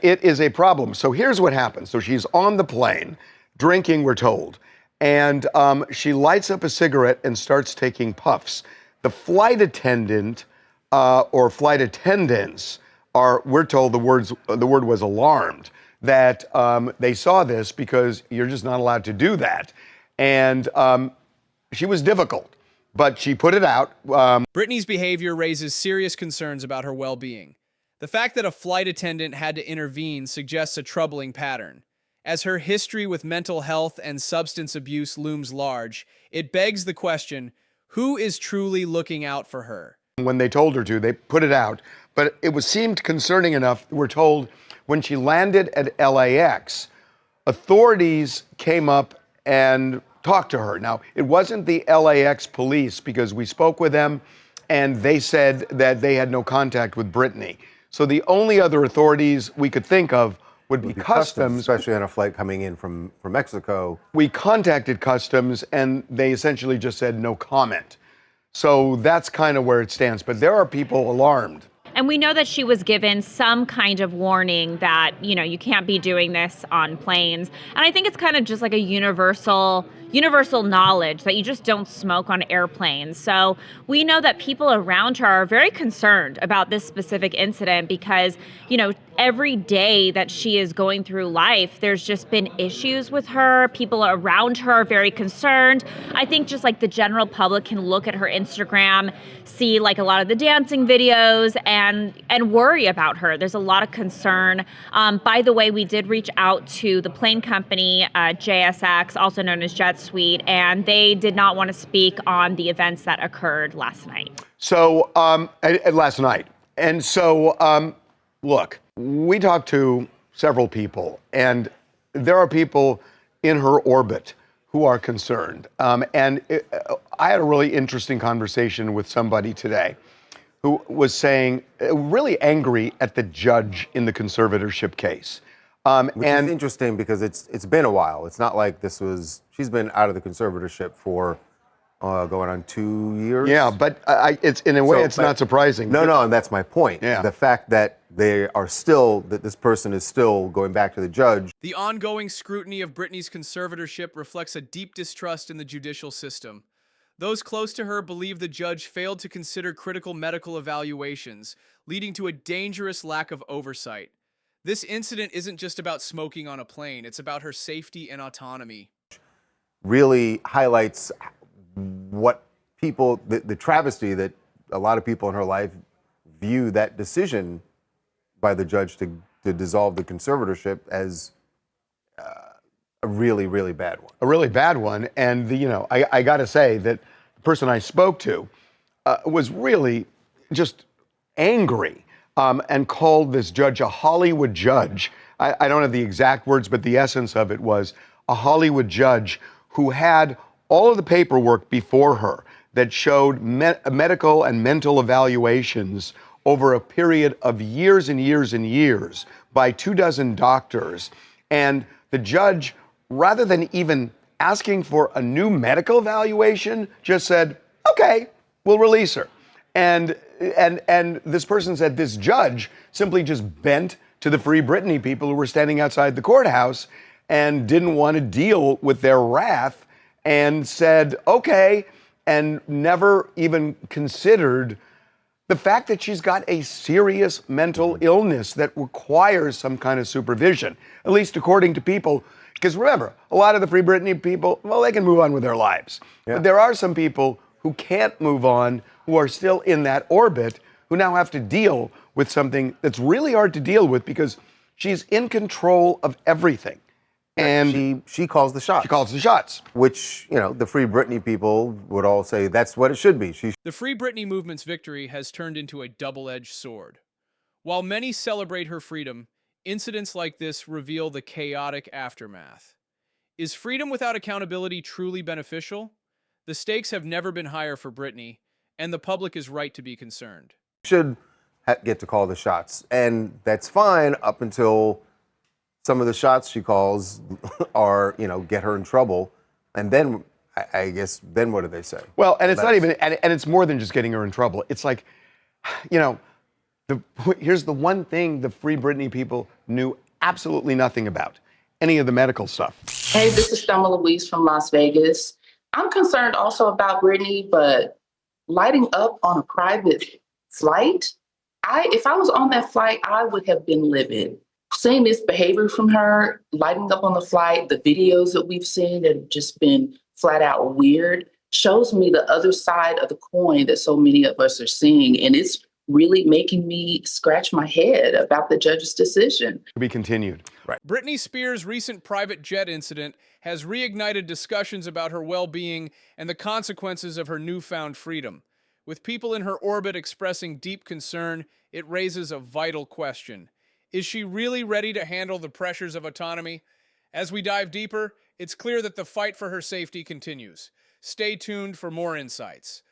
It is a problem. So here's what happens. So she's on the plane, drinking, we're told, and she lights up a cigarette and starts taking puffs. The flight attendant or flight attendants are, we're told the word was alarmed, that they saw this because you're just not allowed to do that. And she was difficult, but she put it out. Britney's behavior raises serious concerns about her well-being. The fact that a flight attendant had to intervene suggests a troubling pattern. As her history with mental health and substance abuse looms large, it begs the question, who is truly looking out for her? When they told her to, they put it out, but it seemed concerning enough. We're told when she landed at LAX, authorities came up and talked to her. Now, it wasn't the LAX police, because we spoke with them and they said that they had no contact with Britney. So the only other authorities we could think of would be customs, especially on a flight coming in from Mexico. We contacted customs and they essentially just said no comment. So that's kind of where it stands. But there are people alarmed. And we know that she was given some kind of warning that, you can't be doing this on planes. And I think it's kind of just like a universal knowledge that you just don't smoke on airplanes. So we know that people around her are very concerned about this specific incident because, every day that she is going through life, there's just been issues with her. People around her are very concerned. I think just like the general public can look at her Instagram, see like a lot of the dancing videos and worry about her. There's a lot of concern. By the way, we did reach out to the plane company, JSX, also known as Jet Suite, and they did not want to speak on the events that occurred last night. So, last night. And so, look, we talked to several people, and there are people in her orbit who are concerned. I had a really interesting conversation with somebody today who was saying, really angry at the judge in the conservatorship case. Which is interesting because it's been a while. It's not like she's been out of the conservatorship for going on 2 years. Yeah, but it's in a way, it's not surprising. No, and that's my point. Yeah. The fact that that this person is still going back to the judge. The ongoing scrutiny of Britney's conservatorship reflects a deep distrust in the judicial system. Those close to her believe the judge failed to consider critical medical evaluations, leading to a dangerous lack of oversight. This incident isn't just about smoking on a plane, it's about her safety and autonomy. Really highlights what people, the travesty that a lot of people in her life view that decision by the judge to dissolve the conservatorship as a really, really bad one. A really bad one. And, I got to say that the person I spoke to was really just angry and called this judge a Hollywood judge. I don't have the exact words, but the essence of it was a Hollywood judge who had all of the paperwork before her that showed medical and mental evaluations over a period of years and years and years by 24 doctors. And the judge, rather than even asking for a new medical evaluation, just said, okay, we'll release her. And this person said this judge simply just bent to the Free Britney people who were standing outside the courthouse and didn't want to deal with their wrath and said, okay, and never even considered the fact that she's got a serious mental illness that requires some kind of supervision, at least according to people. Because remember, a lot of the Free Britney people, well, they can move on with their lives. Yeah. But there are some people who can't move on, who are still in that orbit, who now have to deal with something that's really hard to deal with because she's in control of everything. And she calls the shots. She calls the shots. Which, the Free Britney people would all say that's what it should be. The Free Britney movement's victory has turned into a double-edged sword. While many celebrate her freedom, incidents like this reveal the chaotic aftermath. Is freedom without accountability truly beneficial? The stakes have never been higher for Britney, and the public is right to be concerned. Should get to call the shots, and that's fine up until some of the shots she calls are, get her in trouble. And then, I guess, then what do they say? Well, and it's not even, and it's more than just getting her in trouble. It's like, Here's the one thing the Free Britney people knew absolutely nothing about, any of the medical stuff. Hey, this is Thelma Louise from Las Vegas. I'm concerned also about Britney, but lighting up on a private flight, if I was on that flight, I would have been livid. Seeing this behavior from her, lighting up on the flight, the videos that we've seen that have just been flat out weird, shows me the other side of the coin that so many of us are seeing. And it's really making me scratch my head about the judge's decision. To be continued. Right. Britney Spears' recent private jet incident has reignited discussions about her well-being and the consequences of her newfound freedom. With people in her orbit expressing deep concern, it raises a vital question. Is she really ready to handle the pressures of autonomy? As we dive deeper, it's clear that the fight for her safety continues. Stay tuned for more insights.